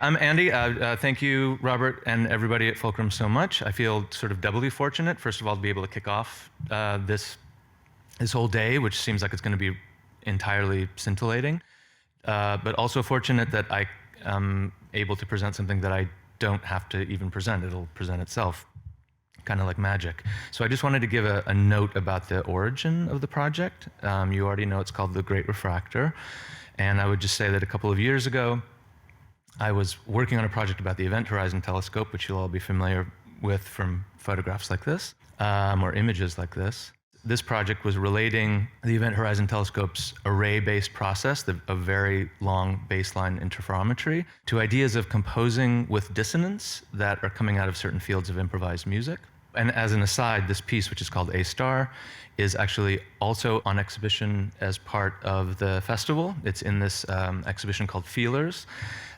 I'm Andy. Thank you, Robert, and everybody at Fulcrum so much. I feel sort of doubly fortunate, first of all, to be able to kick off this whole day, which seems like it's going to be entirely scintillating, but also fortunate that I am able to present something that I don't have to even present. It'll present itself, kind of like magic. So I just wanted to give a note about the origin of the project. You already know it's called the Great Refractor, and I would just say that a couple of years ago, I was working on a project about the Event Horizon Telescope, which you'll all be familiar with from photographs like this, or images like this. This project was relating the Event Horizon Telescope's array-based process, a very long baseline interferometry, to ideas of composing with dissonance that are coming out of certain fields of improvised music. And as an aside, this piece, which is called A*, is actually also on exhibition as part of the festival. It's in this exhibition called Feelers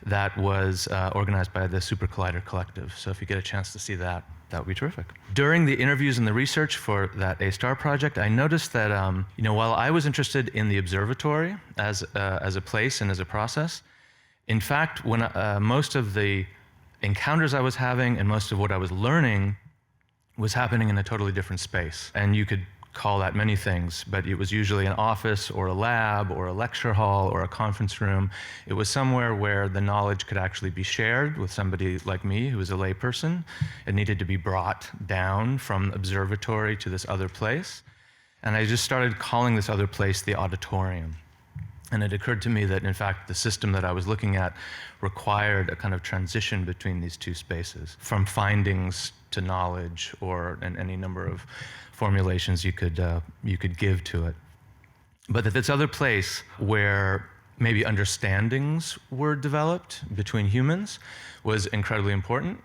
that was organized by the Super Collider Collective. So if you get a chance to see that, that would be terrific. During the interviews and the research for that A* project, I noticed that while I was interested in the observatory as a place and as a process, in fact, when most of the encounters I was having and most of what I was learning was happening in a totally different space. And you could call that many things, but it was usually an office or a lab or a lecture hall or a conference room. It was somewhere where the knowledge could actually be shared with somebody like me who was a layperson. It needed to be brought down from the observatory to this other place. And I just started calling this other place the auditorium. And it occurred to me that, in fact, the system that I was looking at required a kind of transition between these two spaces, from findings to knowledge, or any number of formulations you could give to it. But that this other place where maybe understandings were developed between humans was incredibly important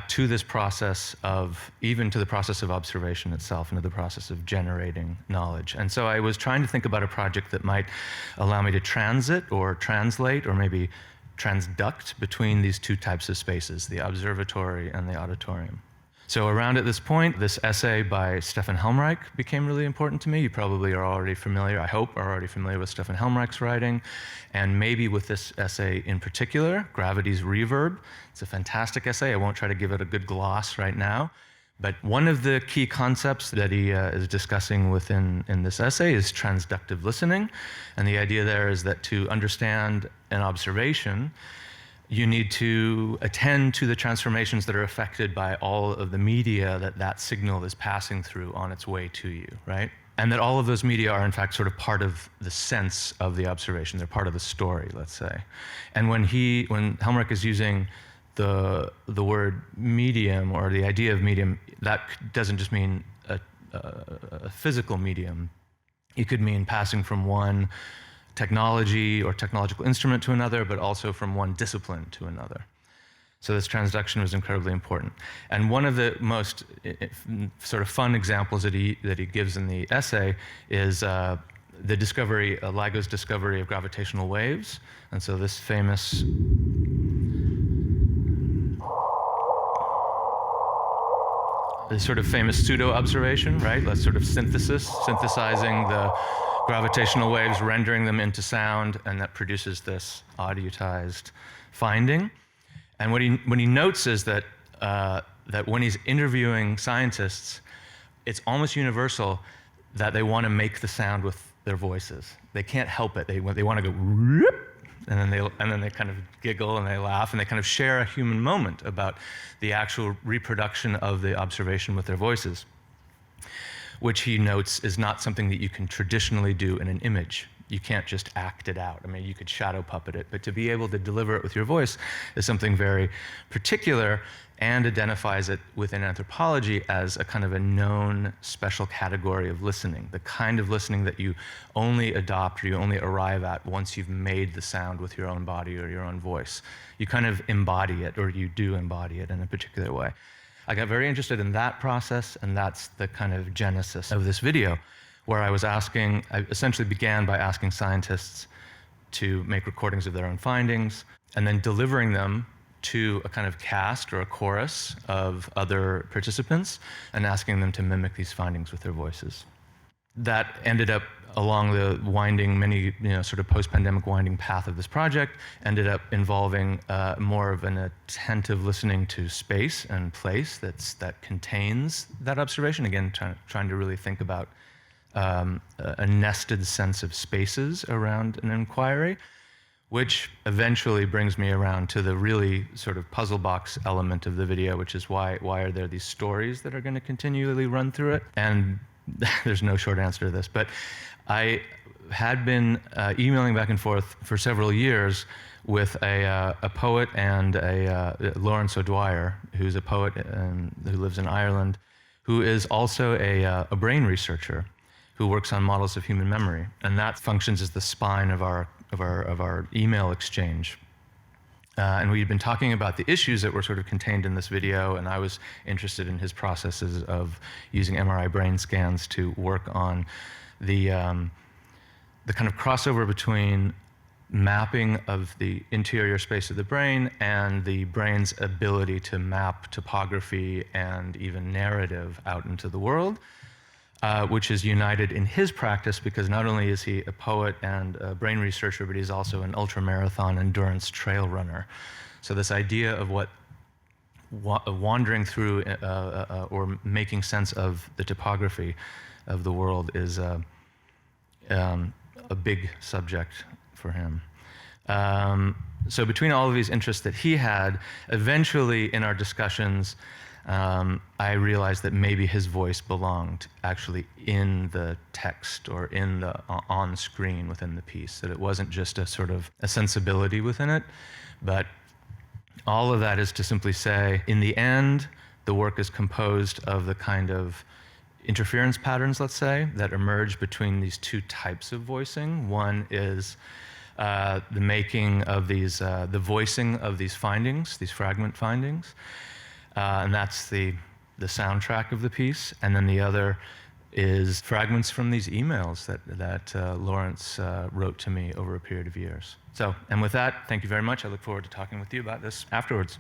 to this process of, even to the process of observation itself and to the process of generating knowledge. And so I was trying to think about a project that might allow me to transit or translate or maybe transduct between these two types of spaces, the observatory and the auditorium. So around at this point, this essay by Stefan Helmreich became really important to me. You probably are already familiar, I hope, are already familiar with Stefan Helmreich's writing, and maybe with this essay in particular, Gravity's Reverb. It's a fantastic essay. I won't try to give it a good gloss right now, but one of the key concepts that he is discussing in this essay is transductive listening, and the idea there is that to understand an observation, you need to attend to the transformations that are affected by all of the media that signal is passing through on its way to you, right? And that all of those media are, in fact, sort of part of the sense of the observation. They're part of the story, let's say. And when Helmreich is using the word medium, or the idea of medium, that doesn't just mean a physical medium. It could mean passing from one technology or technological instrument to another, but also from one discipline to another. So this transduction was incredibly important. And one of the most sort of fun examples that he gives in the essay is the discovery, LIGO's discovery of gravitational waves. And so this famous pseudo-observation, right? That's sort of synthesizing the gravitational waves, rendering them into sound, and that produces this audiotized finding. And what he notes is that when he's interviewing scientists, it's almost universal that they want to make the sound with their voices. They can't help it. They want to go whoop, and then they kind of giggle and they laugh and they kind of share a human moment about the actual reproduction of the observation with their voices, which he notes is not something that you can traditionally do in an image. You can't just act it out. I mean, you could shadow puppet it, but to be able to deliver it with your voice is something very particular and identifies it within anthropology as a kind of a known special category of listening, the kind of listening that you only adopt or you only arrive at once you've made the sound with your own body or your own voice. You kind of embody it, or you do embody it in a particular way. I got very interested in that process, and that's the kind of genesis of this video, where I essentially began by asking scientists to make recordings of their own findings, and then delivering them to a kind of cast or a chorus of other participants, and asking them to mimic these findings with their voices. That ended up along the winding, sort of post-pandemic winding path of this project, ended up involving more of an attentive listening to space and place that contains that observation. Again, trying to really think about a nested sense of spaces around an inquiry, which eventually brings me around to the really sort of puzzle box element of the video, which is why are there these stories that are going to continually run through it? And there's no short answer to this, but I had been emailing back and forth for several years with a poet and Lawrence O'Dwyer, who's a poet who lives in Ireland, who is also a brain researcher who works on models of human memory, and that functions as the spine of our email exchange. And we'd been talking about the issues that were sort of contained in this video, and I was interested in his processes of using MRI brain scans to work on the kind of crossover between mapping of the interior space of the brain and the brain's ability to map topography and even narrative out into the world. Which is united in his practice because not only is he a poet and a brain researcher, but he's also an ultramarathon endurance trail runner. So this idea of wandering through or making sense of the topography of the world is a big subject for him. So between all of these interests that he had, eventually in our discussions, I realized that maybe his voice belonged actually in the text or in the on screen within the piece, that it wasn't just a sort of a sensibility within it, but all of that is to simply say, in the end, the work is composed of the kind of interference patterns, let's say, that emerge between these two types of voicing. One is the making of these, the voicing of these findings, these fragment findings, and that's the soundtrack of the piece. And then the other is fragments from these emails that Lawrence wrote to me over a period of years. So, and with that, thank you very much. I look forward to talking with you about this afterwards.